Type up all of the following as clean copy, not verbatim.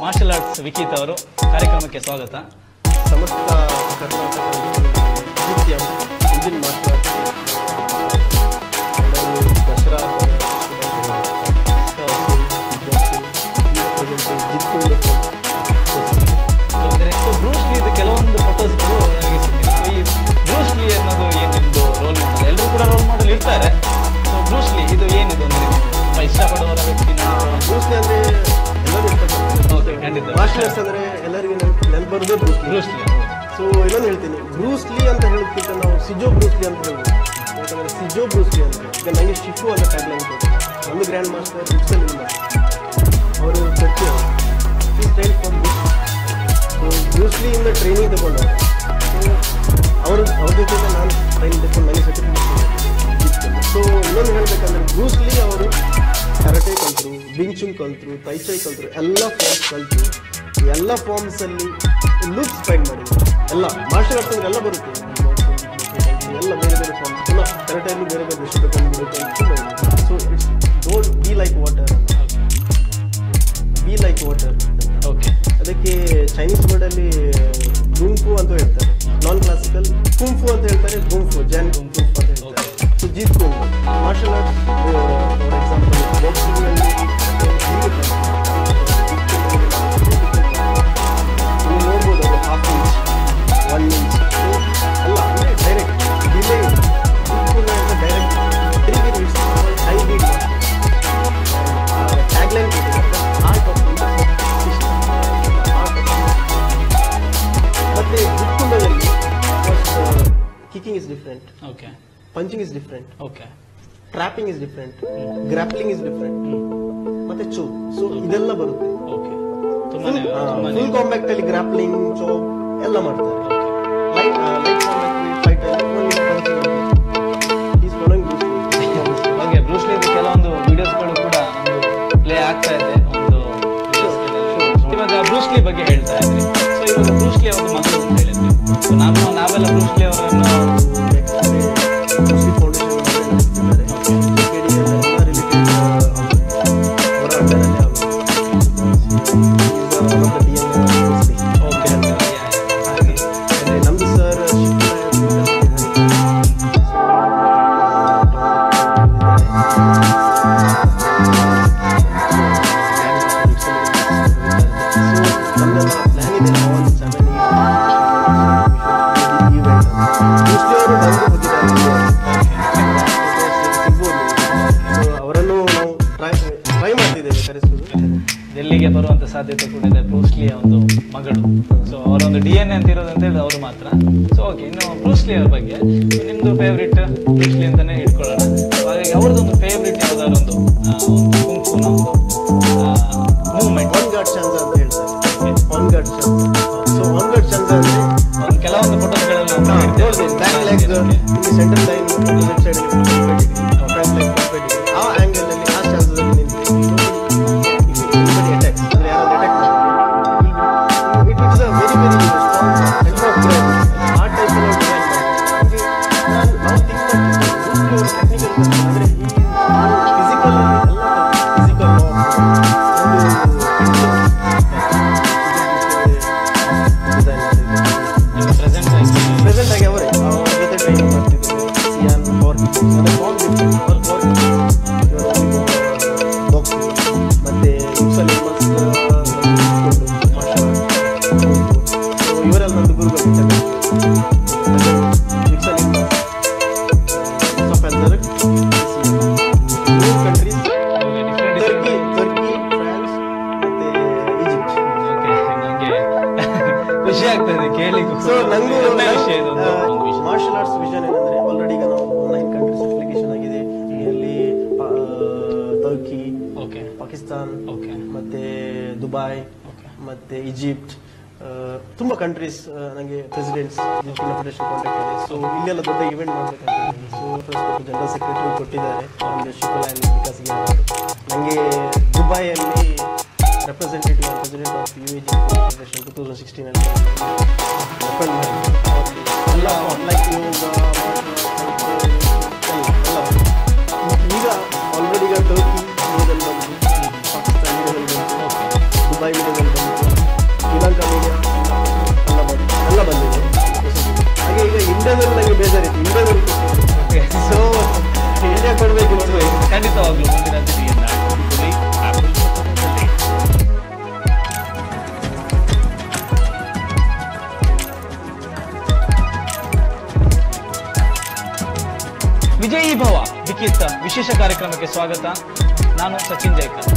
Martial arts ವಿಕೀತ್ ಅವರು ಕಾರ್ಯಕ್ರಮಕ್ಕೆ ಸ್ವಾಗತ. ಸಮಸ್ತ Karnataka Indian martial arts Dasara Bruce Lee ಕೆಲವೊಂದು ಫೋಟೋಸ್ಗಳು ನನಗೆ ಸಿಕ್ಕಿದೆ. ಈ ಬ್ರೂಸ್ಲಿ ಅನ್ನೋದು ಏನಿದು ರೋಲ್ ಮಾಡಲ್, ಎಲ್ಲರೂ ಕೂಡ ರೋಲ್ ಮಾಡಲ್ ಇರ್ತಾರೆ. ಸೊ ಬ್ರೂಸ್ಲಿ ಇದು ಏನಿದು ಅಂದರೆ ತುಂಬ ಇಷ್ಟಪಡುವವರ ವ್ಯಕ್ತಿನ ಬ್ರೂಸ್ಲಿ ಅಂದರೆ ಎಲ್ಲರೂ ಇಷ್ಟಪಡ್ತಾರೆ. ಖಂಡಿತ ಮಾರ್ಷಲ್ ಆರ್ಟ್ಸ್ ಅಂದರೆ ಎಲ್ಲರಿಗೂ ನೆನಪು ಬರೋದೇ ಬ್ರೂಸ್ಲಿ. ಸೊ ಇನ್ನೊಂದು ಹೇಳ್ತೀನಿ, ಬ್ರೂಸ್ಲಿ ಅಂತ ಹೇಳೋದಕ್ಕಿಂತ ನಾವು ಸಿಜೋ ಬ್ರೂಸ್ಲಿ ಅಂತ ಹೇಳ್ಬೋದು. ಯಾಕಂದರೆ ಸಿಜೋ ಬ್ರೂಸ್ಲಿ ಅಂದರೆ ಈಗ ನನಗೆ ಶಿಫು ಅಂತ ಟ್ಯಾಗ್ಲೈನ್ ಕೊಟ್ಟು ಒಂದು ಗ್ರ್ಯಾಂಡ್ ಮಾಸ್ಟರ್ ರಿಕ್ಸನ್ ಅವರು ಕೊಟ್ಟು ಈ ಸ್ಟೈಲ್ ಫ್ರಮ್ ಬ್ರೂಸ್ಲಿಯಿಂದ ಟ್ರೈನಿಂಗ್ ತಗೊಂಡವರು. ಅವ್ರ ಜೊತೆ ನಾನು ಟ್ರೈನಿಂಗ್ ತಗೊಂಡು ನನಗೆ ಸರ್ಟಿಫಿಕೇಟ್. ಸೊ ಇನ್ನೊಂದು ಹೇಳಬೇಕಂದ್ರೆ ಬ್ರೂಸ್ಲಿ ಅವರು ಕರಾಟೆ ಕಲ್ತರು, ವಿಂಗ್ ಕಲ್ತರು, ತೈಚೈ ಕಲ್ತರು, ಎಲ್ಲ ಫಾರ್ಮ್ಸ್ ಕಲ್ತರು. ಎಲ್ಲ ಫಾರ್ಮ್ಸಲ್ಲಿ ಲೂಪ್ಸ್ ಫೈಂಡ್ ಮಾಡಿದ್ರು. ಎಲ್ಲ ಮಾರ್ಷಲ್ ಆರ್ಟ್ಸ್ ಅಂದ್ರೆ ಎಲ್ಲ ಬರುತ್ತೆ, ಎಲ್ಲ ಬೇರೆ ಬೇರೆ ಫಾರ್ಮ್ಸ್. ಪುನಃ ಕರಾಟೆಯಲ್ಲಿ ಬೇರೆ ಬೇರೆ ವಿಶ್ವಕಪ್ ಬರುತ್ತೆ. So it's don't be like water, be like water. Okay, ಅದಕ್ಕೆ ಚೈನೀಸ್ ವರ್ಡಲ್ಲಿ ಗುಂಫು ಅಂತ ಹೇಳ್ತಾರೆ, ನಾನ್ ಕ್ಲಾಸಿಕಲ್ ಕುಂಫು ಅಂತ ಹೇಳ್ತಾರೆ, ಗುಂಫು ಜಾನ್ ಗುಂಫು ಅಂತ ಹೇಳ್ತಾರೆ. So Jeet kung fu martial arts for example ಬಾಕ್ಸಿಂಗಲ್ಲಿ ನೀವು ನೋಡ್ಬೋದು, ಅದು 1/2 ಇಂಚ್ 1 ಇಂಚ್ ಅಲ್ಲ, ಅಂದರೆ direct delay direct 3 beat high beat tagline ಕೊಟ್ಟಿದ್ದಾರೆ, ಆರ್ಟ್ ಆಫ್ ಮತ್ತೆ ಗುಟ್ಕುಂಡದಲ್ಲಿ kicking is different, okay, punching is different, okay, trapping is different, grappling is different, ಮತ್ತೆ ಚೋಪ್. ಸೊ ಇದೆಲ್ಲ ಬರುತ್ತೆ. ಓಕೆ, ಫುಲ್ ಕಾಂಬ್ಯಾಕ್ಟ್ ಅಲ್ಲಿ ಗ್ರಾಪ್ಲಿಂಗ್, ಚೋಪ್ ಎಲ್ಲ ಮಾಡ್ತಾರೆ. ಲೈಟ್ ಕಾಂಬ್ಯಾಕ್ಟ್ ಫೈಟ್ ಅಲ್ಲಿ ಹಾಗೆ ಬ್ರೂಸ್ಲಿ ಕೆಲವೊಂದು ವಿಡಿಯೋಸ್ಗಳು ಕೂಡ ಒಂದು ಪ್ಲೇ ಆಗ್ತಾ ಇದೆ ಒಂದು ಇವಾಗ ಬ್ರೂಸ್ಲಿ ಬಗ್ಗೆ ಹೇಳ್ತಾ ಇದ್ರಿ. ಸೊ ಇವಾಗ ಬ್ರೂಸ್ಲಿ ಅವ್ರ ಮಗಳು ಅಂತ ಹೇಳಿದ್ವಿ. ಸೊ ನಾವೆಲ್ಲ ಬ್ರೂಸ್ಲಿ ಅವರನ್ನು ಡೆಲ್ಲಿಗೆ ಬರುವಂತ ಸಾಧ್ಯತೆ ಕೂಡ ಇದೆ ಬ್ರೂಸ್ಲಿಯ ಒಂದು ಮಗಳು. ಸೊ ಅವರೊಂದು DNA ಅಂತ ಇರೋದು ಅಂತ ಹೇಳಿದ್ರೆ ಅವರು ಮಾತ್ರ. ಸೊ ಓಕೆ, ಇನ್ನು ಬ್ರೂಸ್ಲಿ ಅವ್ರ ಬಗ್ಗೆ ನಿಮ್ದು ಫೇವ್ರೇಟ್ ಬ್ರೂಸ್ಲಿ ಅಂತಾನೆ ಇಟ್ಕೊಳ್ಳೋಣ. ಹಾಗಾಗಿ ಅವ್ರದ್ದೊಂದು ಫೇವ್ರೇಟ್ ಯಾವ್ದಾದ್ರು ಒಂದು ಕುಂಫುನ ಒಂದು ಮೂವ್ಮೆಂಟ್ ಒನ್ ಗಾರ್ಡ್ ಚಾನ್ಸ್ ಅಂತ ಹೇಳ್ತಾರೆ. One guard chance. So one guard chance ಅಂದ್ರೆ ಒಂದು ಕೆಲವೊಂದು ಫೋಟೋಸ್ಗಳಲ್ಲಿ ನೋಡಿದೆ, back leg centre line left side back leg ಆ ಆಂಗಲ್ ಅಲ್ಲಿ ಆ ಚಾನ್ಸ್ ಅಲ್ಲಿ ನಿಂತು ಅಟ್ಯಾಕ್ ಅಂದ್ರೆ ಯಾರು ಅಟ್ಯಾಕ್ ಮಾಡ್ತಾರೆ, it is a very very strong centre of gravity. ಆ ಟೈಪ್ ಅಲ್ಲಿ ನಾವು ಥಿಂಕ್ ಮಾಡ್ತೀವಿ ಟೆಕ್ನಿಕಲ್ ಅಂದ್ರೆ ಈ ಫಿಸಿಕಲ್ ಎಲ್ಲ ಫಿಸಿಕಲ್ ಪ್ರೆಸೆಂಟ್ ಆಗಿ ಅವರೇ ಅವ್ರ ಜೊತೆ ಟ್ರೈನಿಂಗ್ ಮಾಡ್ತಿದ್ರು. ಸಿಯಾನ್ ಬಾಕ್ಸಿಂಗ್ ಮತ್ತೆ ಇವರೆಲ್ಲ ಒಂದು ಗುರುಗಳು ಕಂಟ್ರೀಸ್, ಟರ್ಕಿ, ಫ್ರಾನ್ಸ್ ಮತ್ತೆ ಈಜಿಪ್ಟ್. ಖುಷಿ ಆಗ್ತದೆ ಕೇಳಿಗೂ. ಸೊ ನನಗೂ ಮಾರ್ಷಲ್ ಆರ್ಟ್ಸ್ ವಿಷನ್ ಏನಂದ್ರೆ ಆಲ್ರೆಡಿ ಈಗ ನಾವು 9 ಕಂಟ್ರೀಸ್ ಅಪ್ಲಿಕೇಶನ್ ಆಗಿದೆ. ಇಲ್ಲಿ ಟರ್ಕಿ, ಪಾಕಿಸ್ತಾನ್, ಮತ್ತೆ ದುಬೈ, ಮತ್ತೆ ಈಜಿಪ್ಟ್, ತುಂಬ ಕಂಟ್ರೀಸ್ ನನಗೆ ಪ್ರೆಸಿಡೆಂಟ್ಸ್ ಫೆಡರೇಷನ್ ಕಾಂಟ್ಯಾಕ್ಟ್ ಇದೆ. ಸೊ ಇಲ್ಲೆಲ್ಲ ದೊಡ್ಡ ಇವೆಂಟ್ ಮಾಡಬೇಕಂತ. ಸೊ ಫಸ್ಟ್ ಜನರಲ್ ಸೆಕ್ರೆಟರಿ ಕೊಟ್ಟಿದ್ದಾರೆ ನಮಗೆ ಶಿವಲಾಲ್ ವಿಕಾಸ್ಗೆ. ನನಗೆ ದುಬೈಯಲ್ಲಿ representative president of UAG federation 2016 ಅಲ್ಲಿ ರೆಫರ್ ಮಾಡಿ ಎಲ್ಲ ಲೈಕ್ ಯೋಗ ಈಗ ಆಲ್ರೆಡಿ ಈಗ ಟರ್ಕಿ ಮೀಡಿಯಾದಲ್ಲಿ ಬಂತು, ಪಾಕಿಸ್ತಾನ್ ಮೀಡಿಯಾದಲ್ಲಿ ಬಂತು, ದುಬೈ ಮೀಡಿಯಾದಲ್ಲಿ ಬಂತು. ಯಾವಾಗಲೂ ಮುಂದಿನ ದಿನ ವಿಜಯೀ ಭವ ಲಿಖಿತ ವಿಶೇಷ ಕಾರ್ಯಕ್ರಮಕ್ಕೆ ಸ್ವಾಗತ. ನಾನು ಸಚಿನ್ ಜೈಕರ್.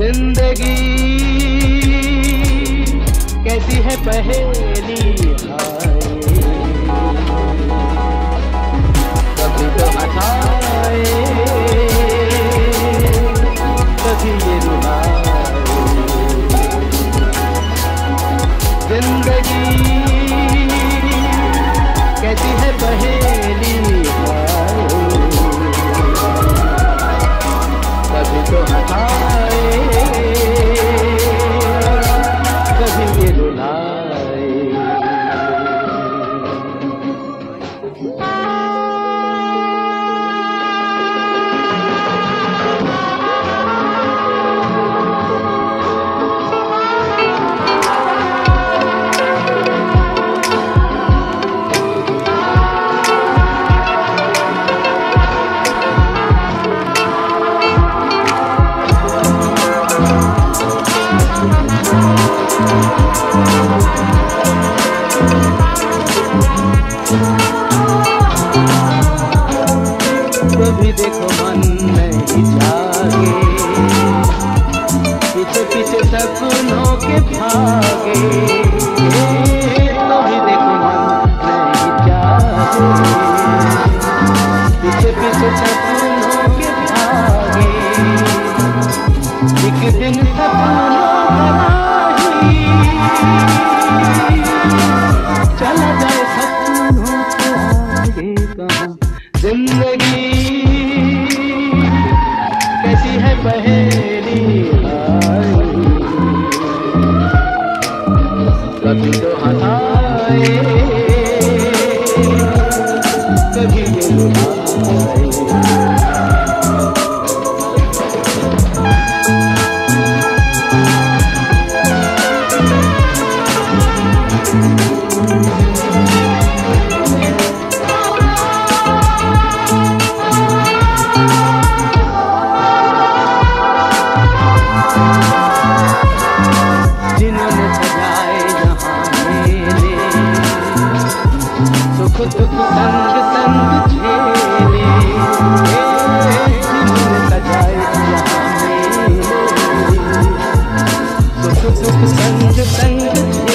जिंदगी कैसी है पहेली कभी तो हंसाए कभी ये रुलाए। जिंदगी कैसी है पहेली कभी तो हंसाए कभी ये रुलाए। कभी देखो मन नहीं जागे पीछे पीछे सपनों के भागे। कभी देखो मन नहीं जागे पीछे पीछे सपनों के भागे। एक दिन सपनों चला जाए सपनों से आगे कहाँ। जिंदगी कैसी है पहेली कभी तो हंसाए कभी ये रुलाए। जिन्होंने सजाए जहाँ मेले सुख दुख संग संग झेले। जिन्होंने सजाए जहाँ मेले सुख दुख संग संग झेले।